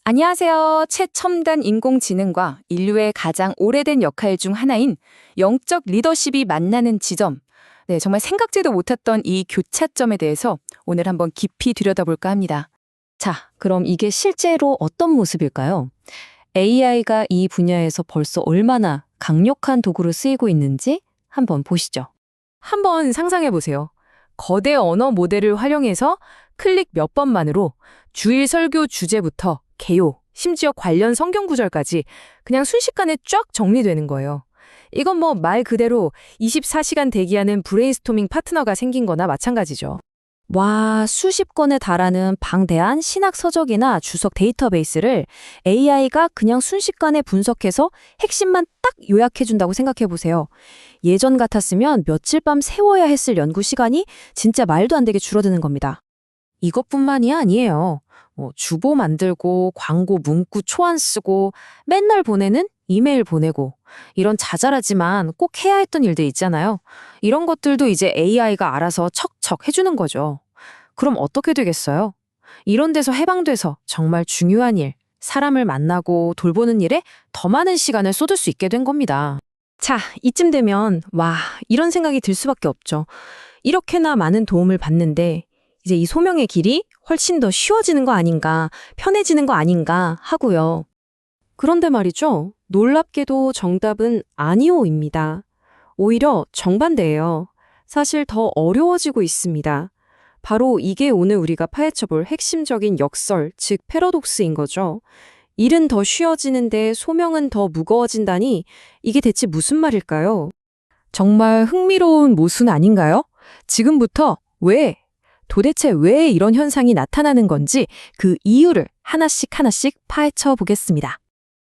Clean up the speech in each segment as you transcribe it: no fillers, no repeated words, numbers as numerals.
안녕하세요. 최첨단 인공지능과 인류의 가장 오래된 역할 중 하나인 영적 리더십이 만나는 지점. 네, 정말 생각지도 못했던 이 교차점에 대해서 오늘 한번 깊이 들여다볼까 합니다. 자, 그럼 이게 실제로 어떤 모습일까요? AI가 이 분야에서 벌써 얼마나 강력한 도구로 쓰이고 있는지 한번 보시죠. 한번 상상해 보세요. 거대 언어 모델을 활용해서 클릭 몇 번만으로 주일 설교 주제부터 개요, 심지어 관련 성경 구절까지 그냥 순식간에 쫙 정리되는 거예요. 이건 뭐 말 그대로 24시간 대기하는 브레인스토밍 파트너가 생긴 거나 마찬가지죠. 와, 수십 건에 달하는 방대한 신학 서적이나 주석 데이터베이스를 AI가 그냥 순식간에 분석해서 핵심만 딱 요약해준다고 생각해 보세요. 예전 같았으면 며칠 밤 새워야 했을 연구 시간이 진짜 말도 안 되게 줄어드는 겁니다. 이것뿐만이 아니에요. 주보 만들고 광고 문구 초안 쓰고 맨날 보내는 이메일 보내고 이런 자잘하지만 꼭 해야 했던 일들 있잖아요. 이런 것들도 이제 AI가 알아서 척척 해주는 거죠. 그럼 어떻게 되겠어요? 이런 데서 해방돼서 정말 중요한 일, 사람을 만나고 돌보는 일에 더 많은 시간을 쏟을 수 있게 된 겁니다. 자, 이쯤 되면 와, 이런 생각이 들 수밖에 없죠. 이렇게나 많은 도움을 받는데 이제 이 소명의 길이 훨씬 더 쉬워지는 거 아닌가, 편해지는 거 아닌가 하고요. 그런데 말이죠. 놀랍게도 정답은 아니오입니다. 오히려 정반대예요. 사실 더 어려워지고 있습니다. 바로 이게 오늘 우리가 파헤쳐볼 핵심적인 역설, 즉 패러독스인 거죠. 일은 더 쉬워지는데 소명은 더 무거워진다니 이게 대체 무슨 말일까요? 정말 흥미로운 모순 아닌가요? 지금부터 도대체 왜 이런 현상이 나타나는 건지 그 이유를 하나씩 하나씩 파헤쳐 보겠습니다.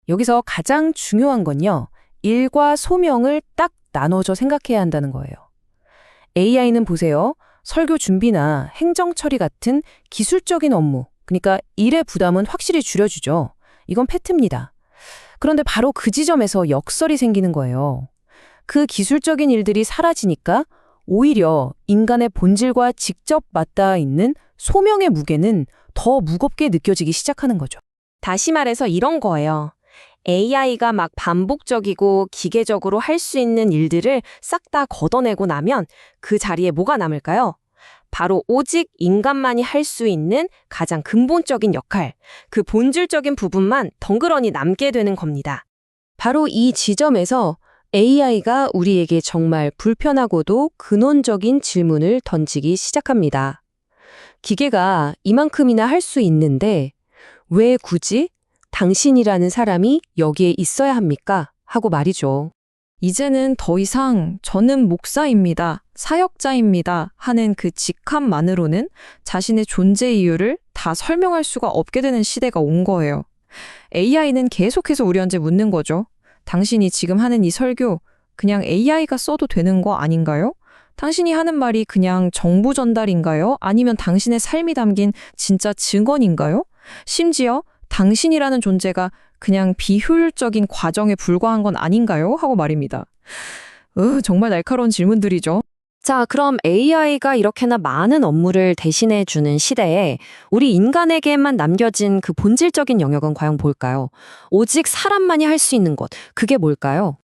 여기서 가장 중요한 건요. 일과 소명을 딱 나눠서 생각해야 한다는 거예요. AI는 보세요. 설교 준비나 행정 처리 같은 기술적인 업무, 그러니까 일의 부담은 확실히 줄여주죠. 이건 팩트입니다. 그런데 바로 그 지점에서 역설이 생기는 거예요. 그 기술적인 일들이 사라지니까 오히려 인간의 본질과 직접 맞닿아 있는 소명의 무게는 더 무겁게 느껴지기 시작하는 거죠. 다시 말해서 이런 거예요. AI가 막 반복적이고 기계적으로 할 수 있는 일들을 싹 다 걷어내고 나면 그 자리에 뭐가 남을까요? 바로 오직 인간만이 할 수 있는 가장 근본적인 역할, 그 본질적인 부분만 덩그러니 남게 되는 겁니다. 바로 이 지점에서 AI가 우리에게 정말 불편하고도 근원적인 질문을 던지기 시작합니다. 기계가 이만큼이나 할 수 있는데 왜 굳이 당신이라는 사람이 여기에 있어야 합니까? 하고 말이죠. 이제는 더 이상 저는 목사입니다, 사역자입니다 하는 그 직함만으로는 자신의 존재 이유를 다 설명할 수가 없게 되는 시대가 온 거예요. AI는 계속해서 우리한테 묻는 거죠. 당신이 지금 하는 이 설교 그냥 AI가 써도 되는 거 아닌가요? 당신이 하는 말이 그냥 정보 전달인가요? 아니면 당신의 삶이 담긴 진짜 증언인가요? 심지어 당신이라는 존재가 그냥 비효율적인 과정에 불과한 건 아닌가요? 하고 말입니다. 정말 날카로운 질문들이죠. 자, 그럼 AI가 이렇게나 많은 업무를 대신해 주는 시대에 우리 인간에게만 남겨진 그 본질적인 영역은 과연 뭘까요? 오직 사람만이 할 수 있는 것, 그게 뭘까요?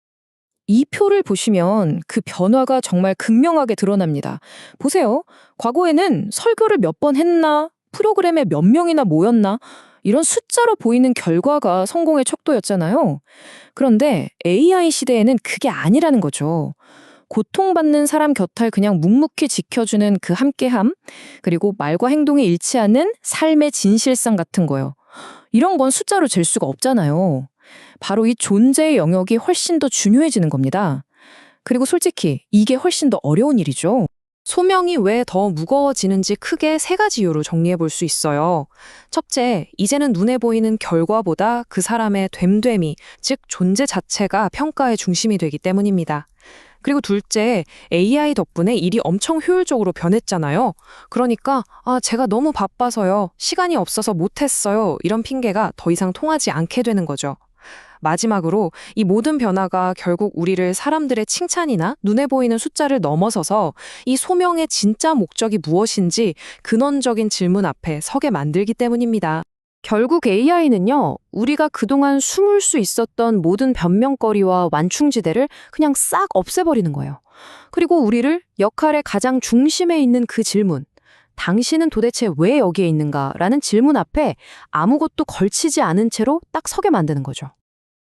이 표를 보시면 그 변화가 정말 극명하게 드러납니다. 보세요. 과거에는 설교를 몇 번 했나, 프로그램에 몇 명이나 모였나, 이런 숫자로 보이는 결과가 성공의 척도였잖아요. 그런데 AI 시대에는 그게 아니라는 거죠. 고통받는 사람 곁을 그냥 묵묵히 지켜주는 그 함께함, 그리고 말과 행동이 일치하는 삶의 진실성 같은 거요. 이런 건 숫자로 잴 수가 없잖아요. 바로 이 존재의 영역이 훨씬 더 중요해지는 겁니다. 그리고 솔직히 이게 훨씬 더 어려운 일이죠. 소명이 왜 더 무거워지는지 크게 세 가지 이유로 정리해 볼 수 있어요. 첫째, 이제는 눈에 보이는 결과보다 그 사람의 됨됨이, 즉 존재 자체가 평가의 중심이 되기 때문입니다. 그리고 둘째, AI 덕분에 일이 엄청 효율적으로 변했잖아요. 그러니까 제가 너무 바빠서요, 시간이 없어서 못했어요, 이런 핑계가 더 이상 통하지 않게 되는 거죠. 마지막으로 이 모든 변화가 결국 우리를 사람들의 칭찬이나 눈에 보이는 숫자를 넘어서서 이 소명의 진짜 목적이 무엇인지 근원적인 질문 앞에 서게 만들기 때문입니다. 결국 AI는요, 우리가 그동안 숨을 수 있었던 모든 변명거리와 완충지대를 그냥 싹 없애버리는 거예요. 그리고 우리를 역할의 가장 중심에 있는 그 질문, 당신은 도대체 왜 여기에 있는가라는 질문 앞에 아무것도 걸치지 않은 채로 딱 서게 만드는 거죠.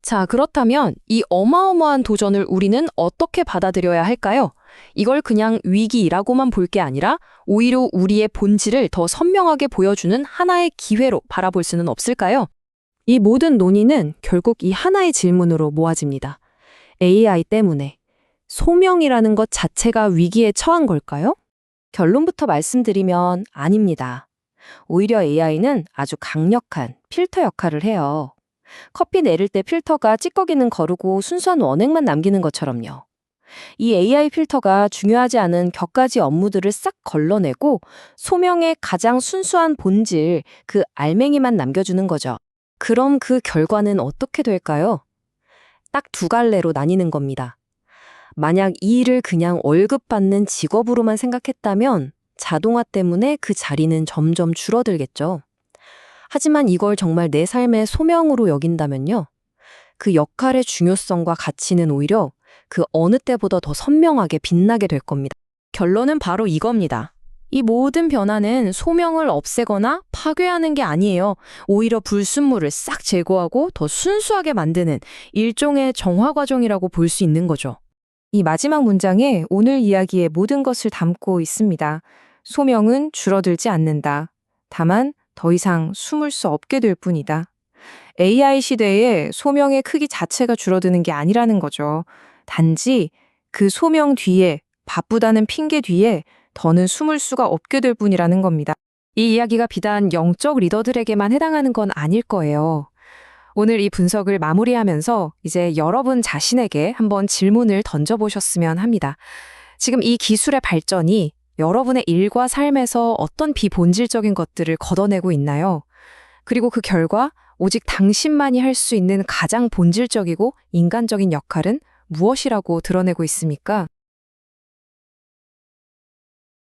자, 그렇다면 이 어마어마한 도전을 우리는 어떻게 받아들여야 할까요? 이걸 그냥 위기라고만 볼 게 아니라 오히려 우리의 본질을 더 선명하게 보여주는 하나의 기회로 바라볼 수는 없을까요? 이 모든 논의는 결국 이 하나의 질문으로 모아집니다. AI 때문에 소명이라는 것 자체가 위기에 처한 걸까요? 결론부터 말씀드리면 아닙니다. 오히려 AI는 아주 강력한 필터 역할을 해요. 커피 내릴 때 필터가 찌꺼기는 거르고 순수한 원액만 남기는 것처럼요. 이 AI 필터가 중요하지 않은 격가지 업무들을 싹 걸러내고 소명의 가장 순수한 본질, 그 알맹이만 남겨주는 거죠. 그럼 그 결과는 어떻게 될까요? 딱 두 갈래로 나뉘는 겁니다. 만약 이 일을 그냥 월급 받는 직업으로만 생각했다면 자동화 때문에 그 자리는 점점 줄어들겠죠. 하지만 이걸 정말 내 삶의 소명으로 여긴다면요. 그 역할의 중요성과 가치는 오히려 그 어느 때보다 더 선명하게 빛나게 될 겁니다. 결론은 바로 이겁니다. 이 모든 변화는 소명을 없애거나 파괴하는 게 아니에요. 오히려 불순물을 싹 제거하고 더 순수하게 만드는 일종의 정화 과정이라고 볼 수 있는 거죠. 이 마지막 문장에 오늘 이야기의 모든 것을 담고 있습니다. 소명은 줄어들지 않는다. 다만 더 이상 숨을 수 없게 될 뿐이다. AI 시대에 소명의 크기 자체가 줄어드는 게 아니라는 거죠. 단지 그 소명 뒤에, 바쁘다는 핑계 뒤에 더는 숨을 수가 없게 될 뿐이라는 겁니다. 이 이야기가 비단 영적 리더들에게만 해당하는 건 아닐 거예요. 오늘 이 분석을 마무리하면서 이제 여러분 자신에게 한번 질문을 던져보셨으면 합니다. 지금 이 기술의 발전이 여러분의 일과 삶에서 어떤 비본질적인 것들을 걷어내고 있나요? 그리고 그 결과 오직 당신만이 할 수 있는 가장 본질적이고 인간적인 역할은 무엇이라고 드러내고 있습니까?